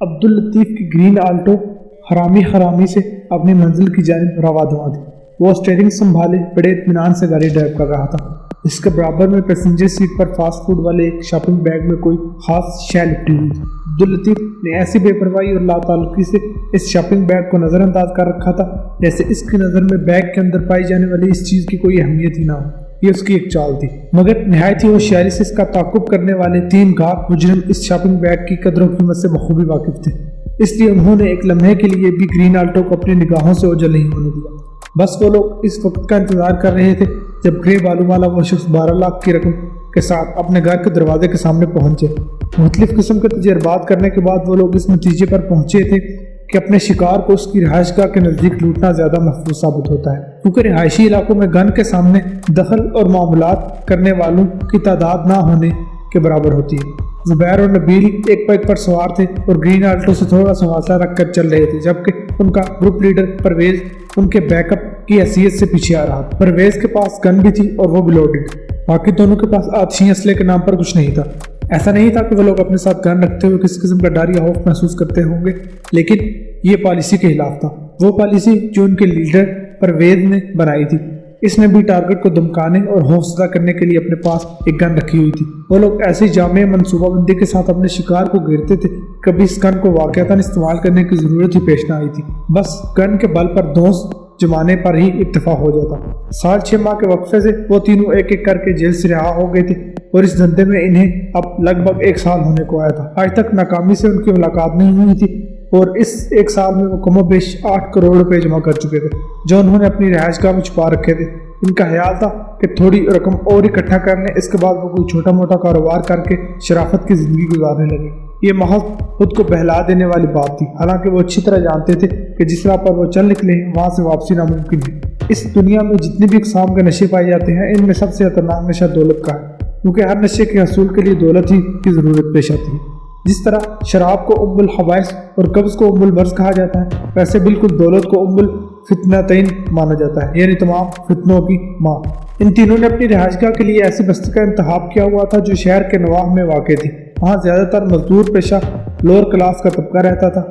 عبداللطیف کی green Alto حرامی سے اپنی منزل کی جانب رواں دواں تھی۔ وہ اسٹیئرنگ سنبھالے بڑے اطمینان سے گاڑی ڈرائیو کر رہا تھا۔ اس کے برابر میں پیسنجر سیٹ پر فاسٹ فوڈ والے ایک شاپنگ بیگ میں کوئی خاص شے لپٹی ہوئی تھی۔ عبداللطیف نے ایسی بے پرواہی اور لاتعلقی سے اس شاپنگ بیگ کو نظر انداز کر رکھا تھا جیسے اس کی نظر میں بیگ کے اندر پائی جانے والی اس چیز کی کوئی اہمیت ہی نہ ہو۔ یہ اس کی ایک چال تھی، مگر نہایت ہی ہوشیاری سے اس کا تعاقب کرنے والے 3 گاہک مجرم اس شاپنگ بیگ کی قدر و قیمت سے بخوبی واقف تھے، اس لیے انہوں نے ایک لمحے کے لیے بھی گرین آلٹو کو اپنی نگاہوں سے اوجھل نہیں ہونے دیا۔ بس وہ لوگ اس وقت کا انتظار کر رہے تھے جب گرے بالوں والا وہ شخص 12 لاکھ کی رقم کے ساتھ اپنے گھر کے دروازے کے سامنے پہنچے۔ مختلف قسم کے تجربات کرنے کے بعد وہ لوگ اس نتیجے پر پہنچے تھے کہ اپنے شکار کو اس کی رہائش گاہ کے نزدیک لوٹنا زیادہ محفوظ ثابت ہوتا ہے، کیونکہ رہائشی علاقوں میں گن کے سامنے دخل اور معاملات کرنے والوں کی تعداد نہ ہونے کے برابر ہوتی ہے۔ زبیر اور نبیل ایک بائک پر سوار تھے اور گرین آلٹو سے تھوڑا سا فاصلہ رکھ کر چل رہے تھے، جبکہ ان کا گروپ لیڈر پرویز ان کے بیک اپ کی حیثیت سے پیچھے آ رہا تھا۔ پرویز کے پاس گن بھی تھی اور وہ بھی لوڈڈ، باقی دونوں کے پاس آتشی اسلحے کے نام پر کچھ نہیں تھا۔ ایسا نہیں تھا کہ وہ لوگ اپنے ساتھ گن رکھتے ہوئے کسی قسم کا ڈر یا خوف محسوس کرتے ہوں گے، لیکن یہ پالیسی کے خلاف تھا، وہ پالیسی جو ان کے لیڈر پرویز نے بنائی تھی۔ اس نے بھی ٹارگٹ کو دمکانے اور حوصلہ کرنے کے لیے اپنے پاس ایک گن رکھی ہوئی تھی۔ وہ لوگ ایسی جامع منصوبہ بندی کے ساتھ اپنے شکار کو گھیرتے تھے، کبھی اس گن کو واقعتاً استعمال کرنے کی ضرورت ہی پیش نہ آئی تھی، بس گن کے بل پر دوست جمانے پر ہی اکتفا ہو جاتا۔ 6.5 ماہ کے وقفے سے وہ تینوں ایک ایک کر کے جیل سے رہا ہو گئے تھے اور اس دھندے میں انہیں اب لگ بھگ 1 سال ہونے کو آیا تھا۔ آج تک ناکامی سے ان کی ملاقات نہیں ہوئی تھی اور اس 1 سال میں وہ کم و بیش 8 کروڑ روپے جمع کر چکے تھے جو انہوں نے اپنی رہائش گاہ میں چھپا رکھے تھے۔ ان کا خیال تھا کہ تھوڑی رقم اور اکٹھا کرنے، اس کے بعد وہ کوئی چھوٹا موٹا کاروبار کر کے شرافت کی زندگی گزارنے لگے۔ یہ محض خود کو بہلا دینے والی بات تھی، حالانکہ وہ اچھی طرح جانتے تھے کہ جس راہ پر وہ چل نکلے ہیں وہاں سے واپسی ناممکن ہے۔ اس دنیا میں جتنی بھی اقسام کے نشے پائے جاتے ہیں، ان میں سب سے خطرناک نشہ دولت کا ہے، کیونکہ ہر نشے کے حصول کے لیے دولت ہی کی ضرورت پیش آتی ہے۔ جس طرح شراب کو ام الخبائث اور قبض کو ام المرض کہا جاتا ہے، ویسے بالکل دولت کو ام الفتنتین مانا جاتا ہے، یعنی تمام فتنوں کی ماں۔ ان تینوں نے اپنی رہائش گاہ کے لیے ایسی بستی کا انتخاب کیا ہوا تھا جو شہر کے نواح میں واقع تھی۔ وہاں زیادہ تر مزدور پیشہ لوور کلاس کا طبقہ رہتا تھا۔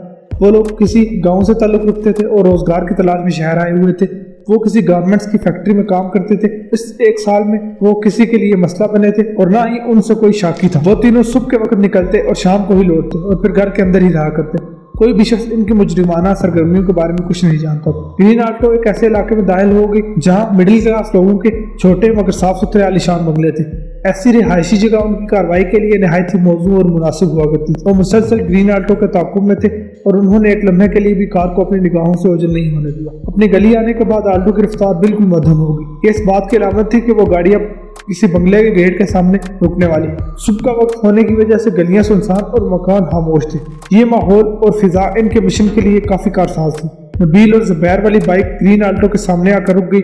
وہ لوگ کسی گاؤں سے تعلق رکھتے تھے اور روزگار کی تلاش میں شہر آئے ہوئے تھے۔ وہ کسی گارمنٹس کی فیکٹری میں کام کرتے تھے۔ اس 1 سال میں وہ کسی کے لیے مسئلہ بنے تھے اور نہ ہی ان سے کوئی شاکی تھا۔ وہ تینوں صبح کے وقت نکلتے اور شام کو ہی لوٹتے اور پھر گھر کے اندر ہی رہا کرتے۔ کوئی بھی شخص ان کی مجرمانہ سرگرمیوں کے بارے میں کچھ نہیں جانتا تھا۔ گرین آلٹو ایک ایسے علاقے میں داخل ہو گئی جہاں مڈل کلاس لوگوں کے چھوٹے مگر صاف ستھرے عالیشان بنگلے تھے۔ ایسی رہائشی جگہ ان کی کارروائی کے لیے نہایت ہی موزوں اور مناسب ہوا کرتی تھی۔ وہ مسلسل گرین آلٹو کے تعاقب میں تھے اور انہوں نے ایک لمحے کے لیے بھی کار کو اپنی نگاہوں سے اوجھل نہیں ہونے دیا۔ اپنی گلی آنے کے بعد آلٹو کی رفتار بالکل مدھم ہو گئی۔ یہ اس بات کی علامت تھی کہ وہ گاڑی اب کسی بنگلے کے گیٹ کے سامنے رکنے والی ہے۔ صبح کا وقت ہونے کی وجہ سے گلیاں سنسان اور مکان خاموش تھے۔ یہ ماحول اور فضا ان کے مشن کے لیے کافی کارساز تھی۔ نبیل اور زبیر والی بائک گرین آلٹو کے سامنے آ کر رک گئی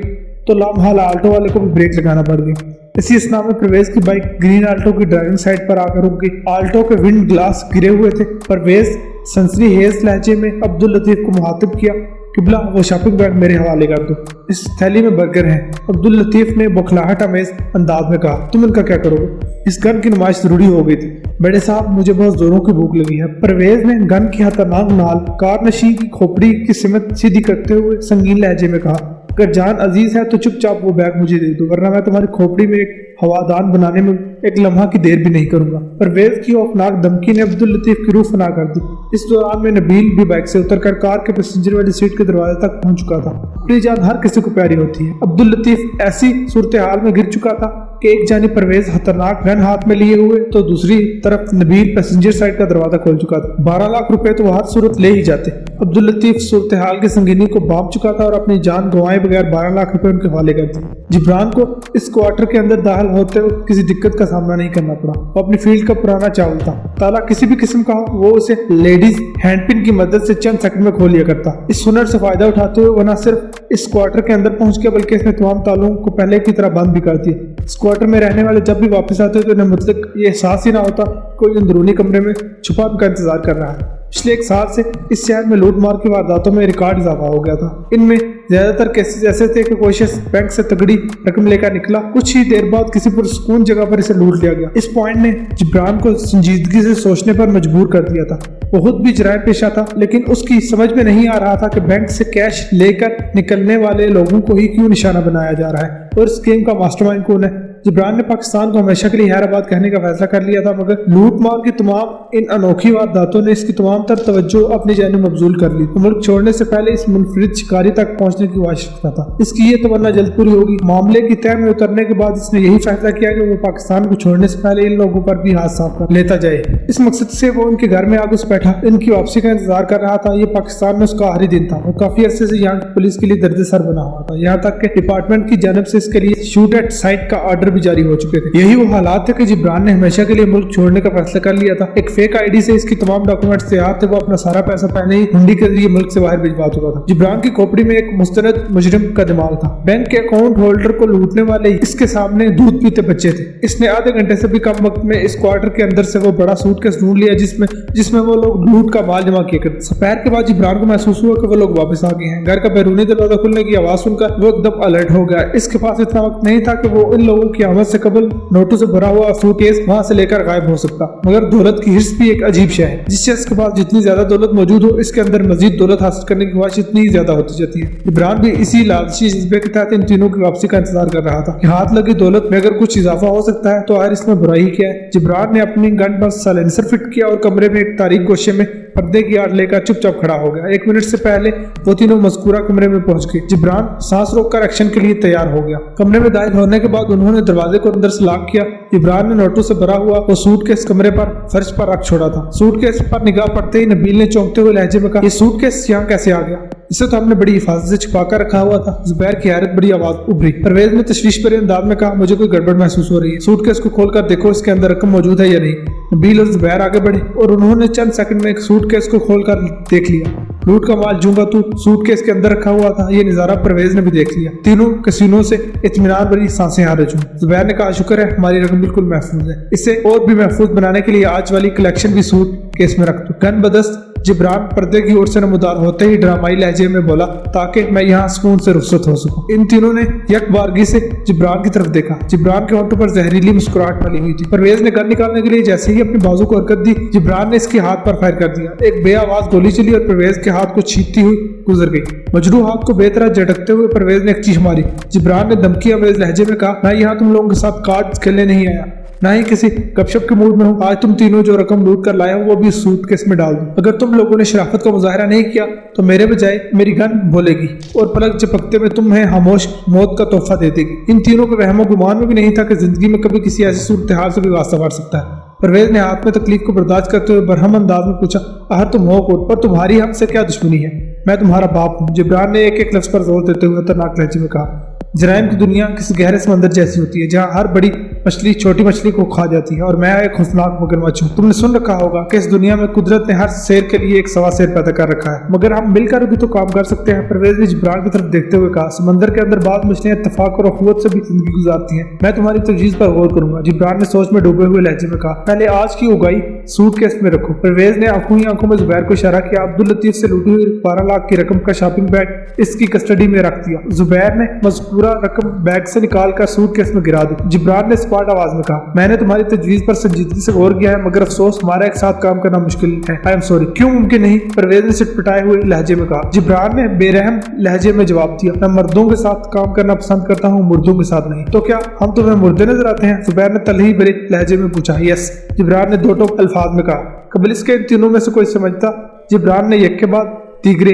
تو لامحالہ آلٹو والے کو بھی بریک لگانا پڑ گئی۔ اسی اسنا میں پرویز کی بائک گرین آلٹو کی ڈرائیونگ سائٹ پر آ کر رک گئی۔ آلٹو کے ونڈ گلاس گرے ہوئے تھے۔ پرویز سنسری ہیز لہجے میں عبداللطیف کو مخاطب کیا، قبلہ وہ شاپنگ بیگ میرے حوالے کر دو، اس تھیلی میں برگر ہیں۔ عبداللطیف نے بخلاہٹ آمیز انداز میں کہا، تم ان کا کیا کرو گے؟ اس گن کی نمائش ضروری ہو گئی تھی۔ بڑے صاحب مجھے بہت زوروں کی بھوک لگی ہے۔ پرویز نے گن کی خطرناک نال کارنشین کی کھوپڑی کی سمت سیدھی کرتے ہوئے سنگین لہجے میں کہا، اگر جان عزیز ہے تو چپ چاپ وہ بیگ مجھے دے دو، ورنہ میں تمہاری کھوپڑی میں ایک ہوادان بنانے میں ایک لمحہ کی دیر بھی نہیں کروں گا۔ پرویز کی خوفناک دھمکی نے عبداللطیف کی روح فنا کر دی۔ اس دوران میں نبیل بھی بائک سے اتر کر کار کے پیسنجر والی سیٹ کے دروازے تک پہنچ چکا تھا۔ اپنی جان ہر کسی کو پیاری ہوتی ہے۔ عبداللطیف ایسی صورتحال میں گر چکا تھا کہ ایک جانب پرویز خطرناک گن ہاتھ میں لیے ہوئے تو دوسری طرف نبیل پیسنجر سائڈ کا دروازہ کھول چکا تھا۔ 12 لاکھ روپے تو وہ ہر صورت لے ہی جاتے۔ عبداللطیف صورتحال کی سنگینی کو بھانپ چکا تھا اور اپنی جان گنوائے بغیر 12 لاکھ روپے ان کے حوالے کر دیے۔ جبران کو اس کوارٹر کے اندر داخل ہوتے وقت کسی دقت کا سامنا نہیں کرنا پڑا۔ وہ اپنی فیلڈ کا پرانا چاول تھا، تالا کسی بھی قسم کا ہو وہ اسے لیڈیز ہینڈ پن کی مدد سے چند سیکنڈ میں کھول لیا کرتا۔ اس ہنر سے فائدہ اٹھاتے ہوئے وہ نہ صرف اس کوارٹر کے اندر پہنچ گیا بلکہ اس نے تمام تالوں کو پہلے کی طرح بند بھی کر دیا۔ اس کوارٹر میں رہنے والے جب بھی واپس آتے تو انہیں مطلق یہ احساس ہی نہ ہوتا کوئی اندرونی کمرے میں چھپا ان کا انتظار کر رہا ہے۔ पिछले 1 साल से इस शहर में लूट मार की वारदातों में रिकॉर्ड इजाफा हो गया था। इनमें ज्यादातर केसेस ऐसे थे कि कोई शख्स बैंक से तगड़ी रकम लेकर निकला, कुछ ही देर बाद किसी पुरसुकून जगह पर इसे लूट लिया गया। इस पॉइंट ने जिब्रान को संजीदगी से सोचने पर मजबूर कर दिया था। वो खुद भी जराइम पेशा था, लेकिन उसकी समझ में नहीं आ रहा था कि बैंक से कैश लेकर निकलने वाले लोगों को ही क्यों निशाना बनाया जा रहा है और इस गेम का मास्टरमाइंड कौन है। जिब्रान ने पाकिस्तान को हमेशा के लिए हैदराबाद कहने का फैसला कर लिया था, मगर लूट मार की तमाम इन अनोखी वारदातों ने इसकी तमाम तर तवज्जो अपनी जानिब मबजूल कर ली। मुल्क छोड़ने से पहले इस मुनफरिद शिकारी तक पहुंचने की ख्वाहिश रखता था। इसकी ये तमन्ना जल्द पूरी होगी। मामले की तह में उतरने के बाद इसने यही फैसला किया कि वो पाकिस्तान को छोड़ने से पहले इन लोगों पर भी हाथ साफ कर लेता जाए। इस मकसद से वो उनके घर में आकर बैठा, इनकी वापसी का इंतजार कर रहा था। ये पाकिस्तान में उसका आखिरी दिन था। वो काफी अरसे से यहाँ की पुलिस के लिए दर्द-ए-सर बना हुआ था, यहाँ तक कि डिपार्टमेंट की जानिब से इसके लिए शूट एट साइट का ऑर्डर भी जारी हो चुके थे। यही वो हालात थे कि जिब्रान ने हमेशा के लिए मुल्क छोड़ने का फैसला कर लिया था। एक फेक आईडी से इसकी तमाम डॉक्यूमेंट्स तैयार थे। वो अपना सारा पैसा पहले ही हुंडी के जरिए मुल्क से बाहर भिजवा चुका था। जिब्रान की खोपड़ी में एक मुस्तनद मुजरिम का दिमाग था। बैंक के अकाउंट होल्डर को लूटने वाले इसके सामने दूध पीते बच्चे थे। इसने आधे घंटे से भी कम वक्त में इस क्वार्टर के अंदर से वो बड़ा सूटकेस ढूंढ लिया जिसमें वो लोग लूट का माल जमा किया करते। दोपहर के बाद जिब्रान को महसूस हुआ कि वो लोग वापस आ गए हैं। घर का बैरूनी दरवाजा खुलने की आवाज सुनकर वो एकदम अलर्ट हो गया। इसके पास इतना वक्त नहीं था कि वो इन लोगों की आमद से कबल नोटों से भरा हुआ सूटकेस वहां से लेकर गायब हो सकता। मगर दौलत की हिर्स भी एक अजीब शय है। जिस शख्स के पास जितनी ज्यादा दौलत मौजूद हो, इसके अंदर मजीद दौलत हासिल करने की ख्वाहिश इतनी ज्यादा होती जाती है। जिब्रान भी इसी लालची जज्बे के तहत इन तीनों की वापसी का इंतजार कर रहा था कि हाथ लगी दौलत में अगर कुछ इजाफा हो सकता है तो आखिर इसमें बुराई क्या है। जिब्रान ने अपनी गन पर साइलेंसर फिट किया और कमरे में एक तारीक गोशे में पर्दे की आड़ लेकर चुपचाप खड़ा हो गया। 1 मिनट से पहले वो तीनों मज़कूरा कमरे में पहुंच गए। जिब्रान सांस रोककर एक्शन के लिए तैयार हो गया। कमरे में दाखिल होने के बाद उन्होंने दरवाजे को अंदर से लॉक किया। जिब्रान ने नोटों से भरा हुआ वो सूटकेस कमरे पर फर्श पर रख छोड़ा था। सूटकेस पर निगाह पड़ते ही नबील ने चौंकते हुए लहजे में कहा, ये सूटकेस यहाँ कैसे आ गया? इसे तो हमने बड़ी हिफाजत से छुपा कर रखा हुआ था। जुबैर की हैरत बड़ी आवाज उभरी। परवेज ने तशवीश भरे अंदाज में कहा, मुझे कोई गड़बड़ महसूस हो रही है। सूटकेस को खोलकर देखो इसके अंदर रकम मौजूद है या नहीं। नबील और जुबैर आगे बढ़े और उन्होंने चंद सेकंड में एक सूटकेस को खोलकर देख लिया। लूट का माल जूंगा तू सूटकेस के अंदर रखा हुआ था। ये नजारा परवेज ने भी देख लिया। तीनों के सीनों से इत्मीनान भरी सांसें आ रही। जुबैर ने कहा, शुक्र है हमारी रकम बिल्कुल महफूज है। इसे और भी महफूज बनाने के लिए आज वाली कलेक्शन भी सूट केस में रख दो। गन बदस्त जिब्रान पर्दे की ओर से नमदार होते ही ड्रामाई लहजे में बोला, ताकि मैं यहाँ सुकून से रुखसत हो सकूं। इन तीनों ने यकबारगी से जिब्रान की तरफ देखा। जिब्रान के होंठों पर जहरीली मुस्कुराहट फैली हुई थी। परवेज ने गन निकालने के लिए जैसे ही अपने बाजू को हरकत दी, जिब्रान ने इसके हाथ पर फायर कर दिया। एक बेआवाज गोली चली और परवेज के हाथ को छींटती हुई गुजर गई। मजरू हाथ को बेतरह झटकते हुए परवेज ने एक चीख मारी। जिब्रान ने धमकी अमेज लहजे में कहा, मैं यहाँ तुम लोगों के साथ कार्ड्स खेलने नहीं आया, ना ही किसी गपशप के मूड में हूँ। आज तुम तीनों जो रकम लूट कर लाए हो वो भी सूटकेस में डाल दो। अगर तुम लोगों ने शराफत का मुजाहरा नहीं किया तो मेरे बजाय मेरी गन बोलेगी और पलक झपकते में तुम्हें खामोश मौत का तोहफा दे देगी। इन तीनों के वहमो गुमान में भी नहीं था कि जिंदगी में कभी किसी ऐसी सूरत हाल से भी वास्ता पड़ सकता है। परवेज ने हाथ में तकलीफ को बर्दाश्त करते हुए बरहम अंदाज में पूछा, आहर तुम हो कौन, पर तुम्हारी हमसे क्या दुश्मनी है? मैं तुम्हारा बाप हूँ। जिब्रान ने एक एक लफ्ज पर जोर देते हुए खतरनाक लहजे में कहा, जराइम की दुनिया किसी गहरे समंदर जैसी होती है जहाँ हर बड़ी मछली छोटी मछली को खा जाती है और मैं एक खौफनाक मगरमच्छ हूँ। तुमने सुन रखा होगा कि इस दुनिया में कुदरत ने हर शेर के लिए एक सवा शेर पैदा कर रखा है, मगर हम मिलकर भी तो काम कर सकते हैं। परवेज ने जिब्रान की तरफ देखते हुए कहा, समंदर के अंदर बाद मछलियां इत्तेफाक और अखुवत से भी जिंदगी गुजारती हैं। मैं तुम्हारी तजवीज पर गौर करूंगा। जिब्रान ने सोच में डूबे हुए लहजे में कहा, पहले आज की उगाई सूटकेस में रखो। परवेज ने आंखों ही आंखों में जुबैर को इशारा किया। अब्दुल लतीफ से लूटी हुई 12 लाख की रकम का शॉपिंग बैग इसकी कस्टडी में रख दिया। जुबैर ने मज़कूरा रकम बैग से निकालकर सूटकेस में गिरा दी। जिब्रान ने स्पॉट आवाज में कहा, मैंने तुम्हारी तजवीज पर संजीदगी से गौर किया है, मगर अफसोस हमारा एक साथ काम करना मुश्किल है। I am sorry. क्यों मुमकिन नहीं? परवेज ने सिटपटाए हुए लहजे में कहा। जिब्रान ने बेरहम लहजे में जवाब दिया, मैं मर्दों के साथ काम करना पसंद करता हूँ, मुर्दों के साथ नहीं। तो क्या हम तुम्हें मुर्दे नजर आते हैं? जुबैर ने तलही भरे लहजे में पूछा। यस। जिब्रान ने दो टोक अल्फाज में कहा। कबल इसके इन तीनों में से कोई समझता? जिब्रान ने एक के बाद तीसरे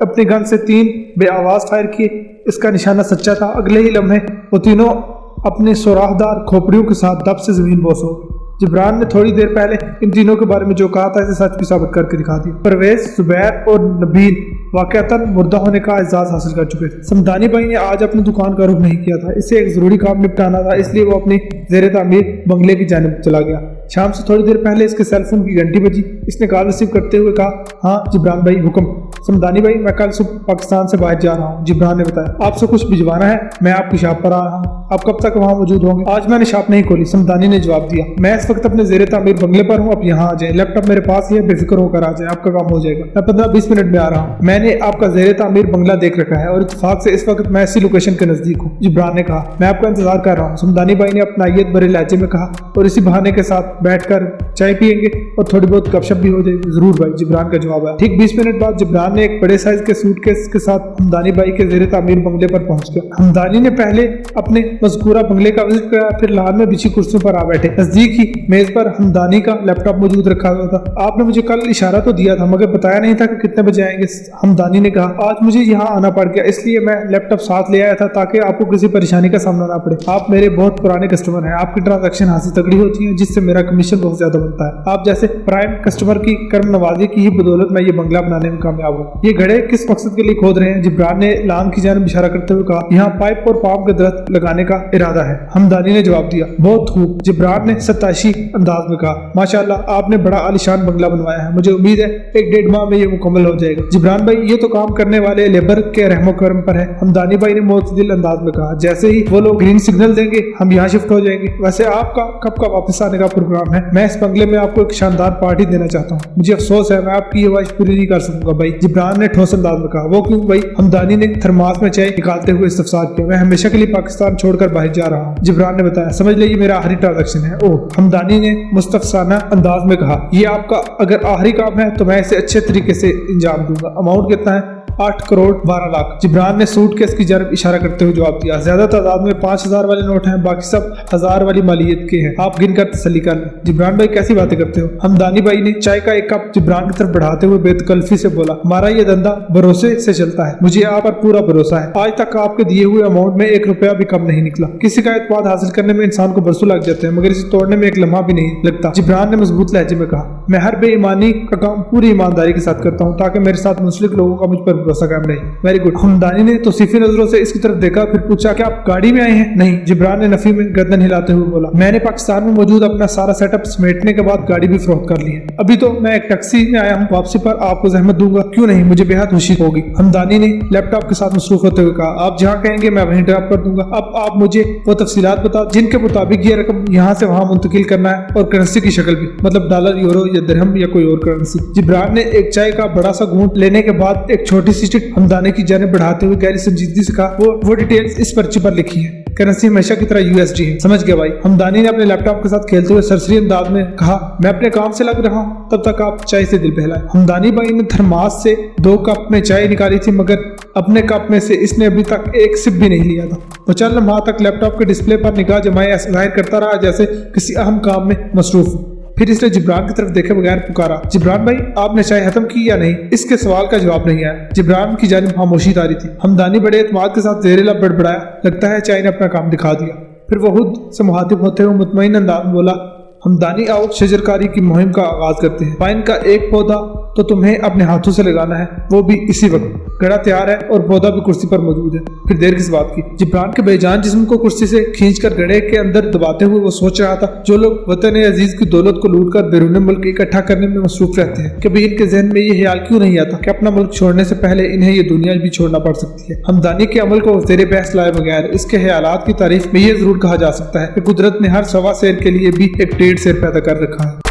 अपनी गन से 3 बेआवाज फायर किए। इसका निशाना सच्चा था। अगले ही लम्हे वो तीनों अपने सुराखदार खोपड़ियों के साथ दब से जमीन बोस हो गए। जिब्रान ने थोड़ी देर पहले इन तीनों के बारे में जो कहा था इसे सच भी साबित करके दिखा दिया। परवेज, जुबैर और नबील वाकयातन मुर्दा होने का एजाज हासिल कर चुके थे। समदानी भाई ने आज अपनी दुकान का रुख नहीं किया था। इसे एक जरूरी काम निपटाना था, इसलिए वो अपनी जेर तामीर बंगले की जानिब चला गया। शाम से थोड़ी देर पहले इसके सेल फोन की घंटी बजी। इसने कॉल रिसीव करते हुए कहा, हाँ जिब्रान भाई हुक्म। समदानी भाई, मैं कल सुबह पाकिस्तान से बाहर जा रहा हूँ। जिब्रान ने बताया, आपसे कुछ भिजवाना है? मैं आपकी शॉप पर आ रहा हूँ, आप कब तक वहाँ मौजूद होंगे? आज मैंने शॉप नहीं खोली, समदानी ने जवाब दिया। मैं इस वक्त अपने ज़ेरे तामीर बंगले पर हूँ, आप यहाँ आ जाए। लैपटॉप मेरे पास ही है, बेफिक्र होकर आ जाए, आपका काम हो जाएगा। मैं 15-20 मिनट में आ रहा हूँ। मैंने आपका ज़ेरे तामीर बंगला देख रखा है और इत्तेफाक से इस वक्त मैं इसी लोकेशन के नजदीक हूँ। जिब्रान ने कहा, मैं आपका इंतजार कर रहा हूँ। समदानी भाई ने अपना आयत भरे लहजे में कहा, और इसी बहाने के साथ बैठकर चाय पियेंगे और थोड़ी बहुत गपशप भी हो जाएगी। जरूर भाई, जिब्रान का जवाब है। ठीक 20 मिनट बाद जिब्रान ने एक बड़े साइज के सूटकेस के साथ हमदानी भाई के ज़ेरे तामीर बंगले पर पहुंच गया। हमदानी ने पहले अपने मज़कूरा बंगले का विजिट किया, फिर लाल में बिछी कुर्सियों पर आ बैठे। नजदीक ही मेज पर हमदानी का लैपटॉप मौजूद रखा हुआ था। आपने मुझे कल इशारा तो दिया था, मगर बताया नहीं था कि कितने बजे आएंगे। हमदानी ने कहा, आज मुझे यहाँ आना पड़ गया, इसलिए मैं लैपटॉप साथ ले आया था ताकि आपको किसी परेशानी का सामना ना पड़े। आप मेरे बहुत पुराने कस्टमर हैं, आपकी ट्रांजैक्शन हासिल तगड़ी होती है, जिससे मेरा कमीशन बहुत ज्यादा बनता है। आप जैसे प्राइम कस्टमर की कर्म नवाजी की ही बदौलत मैं ये बंगला बनाने में कामयाब हूँ। ये घड़े किस मकसद के लिए खोद रहे हैं? जिब्रान ने लान की जानिब इशारा करते हुए कहा, यहाँ पाइप और पाम के दरख्त लगाने का इरादा है। हमदानी ने जवाब दिया, बहुत खूब। जिब्रान ने सताशी अंदाज में कहा, माशाअल्लाह आपने बड़ा आलिशान बंगला बनवाया है, मुझे उम्मीद है 1-1.5 माह में ये मुकम्मल हो जाएगा। जिब्रान भाई, ये तो काम करने वाले लेबर के रहमो करम पर है। हमदानी भाई ने मोतदिल अंदाज में कहा, जैसे ही वो लोग ग्रीन सिग्नल देंगे हम यहाँ शिफ्ट हो जाएंगे। वैसे आपका कब का वापस आने का प्रोग्राम है? मैं इस बंगले में आपको एक शानदार पार्टी देना चाहता हूँ। मुझे अफसोस है मैं आपकी ये ख्वाहिश पूरी नहीं कर सकूंगा भाई। जिब्रान ने ठोस अंदाज में कहा, वो क्यों भाई? हमदानी ने थर्मास में चाय निकालते हुए इस्तफसार किया, मैं हमेशा के लिए पाकिस्तान छोड़कर बाहर जा रहा हूँ। जिब्रान ने बताया, समझ लीजिए मेरा आखिरी ट्रांजैक्शन है। ओह, हमदानी ने मुस्तफसाना अंदाज में कहा, ये आपका अगर आखिरी काम है तो मैं इसे अच्छे तरीके से इंजाम दूंगा। अमाउंट कितना है? 8 करोड़ 12 लाख। जिब्रान ने सूटकेस की जानब इशारा करते हुए जवाब दिया, ज्यादा तादाद में 5000 वाले नोट हैं, बाकी सब 1000 वाली मालियत के हैं, आप गिन कर तसल्ली कर लें। जिब्रान भाई कैसी बातें करते हो? हमदानी भाई ने चाय का एक कप जिब्रान की तरफ बढ़ाते हुए बेतकल्फी से बोला, हमारा ये धंधा भरोसे से चलता है, मुझे आप पर पूरा भरोसा है। आज तक आपके दिए हुए अमाउंट में 1 रुपया भी कम नहीं निकला। किसी का एतमाद हासिल करने में इंसान को बरसों लग जाते हैं, मगर इसे तोड़ने में एक लम्हा भी नहीं लगता। जिब्रान ने मजबूत लहजे में कहा, मैं हर बेईमानी का काम पूरी ईमानदारी के साथ करता हूँ ताकि मेरे साथ मुंसलिक लोगों का मुझ पर भरोसा कायम रहे। Very good. हमदानी ने तो सिफी नजरों से इसकी तरफ देखा, फिर पूछा, क्या आप गाड़ी में आए हैं? नहीं। जिब्रान ने नफी में गर्दन हिलाते हुए बोला, मैंने पाकिस्तान में मौजूद अपना सारा सेटअप समेटने के बाद गाड़ी भी फरोख्त कर ली है। अभी तो मैं एक टैक्सी में आया हूँ, वापसी पर आपको जहमत दूंगा। क्यों नहीं, मुझे बेहद खुशी होगी। हमदानी ने लैपटॉप के साथ मसरूफ होते हुए कहा, आप जहाँ कहेंगे मैं वहीं ड्रॉप कर दूंगा। अब आप मुझे वो तफसीलात बता जिनके मुताबिक ये रकम यहाँ से वहाँ मुंतकिल करना है, और करेंसी की शक्ल भी, मतलब डॉलर, यूरो या दिरहम या कोई और करेंसी। जिब्रान ने एक चाय का बड़ा सा घूंट लेने के बाद एक छोटी सी चिट हमदानी की जानिब बढ़ाते हुए गहरी संजीदगी से कहा, वो डिटेल्स इस पर्ची पर लिखी है, करेंसी हमेशा की तरह USD है। समझ गया भाई। हमदानी ने अपने लैपटॉप के साथ खेलते हुए सरसरी अंदाज में कहा, मैं अपने काम से लग रहा हूँ, तब तक आप चाय से दिल बहलाए। हमदानी भाई ने थर्मास से 2 कप में चाय निकाली थी, मगर अपने कप में से इसने अभी तक एक सिप भी नहीं लिया था। वो चंद लम्हा तक लैपटॉप के डिस्प्ले पर निगाह जमाए जाहिर करता रहा जैसे किसी अहम काम में मसरूफ। फिर इसने जिब्रान की तरफ देखे बगैर पुकारा, जिब्रान भाई आपने चाय खत्म की या नहीं? इसके सवाल का जवाब नहीं आया। जिब्रान की जानिब खामोशी तारी थी। हमदानी बड़े एतमाद के साथ ज़ेरे लब बड़बड़ाया, लगता है चाय ने अपना काम दिखा दिया। फिर वो खुद से मुहातिब होते हुए मुतमईन अंदाज में बोला, हमदानी आओ शजरकारी की मुहिम का आगाज करते हैं। पाइन का एक पौधा तो तुम्हें अपने हाथों से लगाना है, वो भी इसी वक्त। गड़ा तैयार है और पौधा भी कुर्सी पर मौजूद है। फिर देर किस बात की? जिब्रान के बेजान जिस्म को कुर्सी से खींचकर गड़े के अंदर दबाते हुए वो सोच रहा था, जो लोग वतन अजीज की दौलत को लूटकर बैरून मुल्क इकट्ठा करने में मसरूफ रहते हैं, कभी इनके जहन में ये ख्याल क्यों नहीं आता कि अपना मुल्क छोड़ने से पहले इन्हें ये दुनिया भी छोड़ना पड़ सकती है। हमदानी के अमल को ज़ेरे बहस लाए बगैर इसके ख्यालात की तारीफ में ये जरूर कहा जा सकता है कि कुदरत ने हर सवा शेर के लिए भी एक 1.5 शेर पैदा कर रखा है।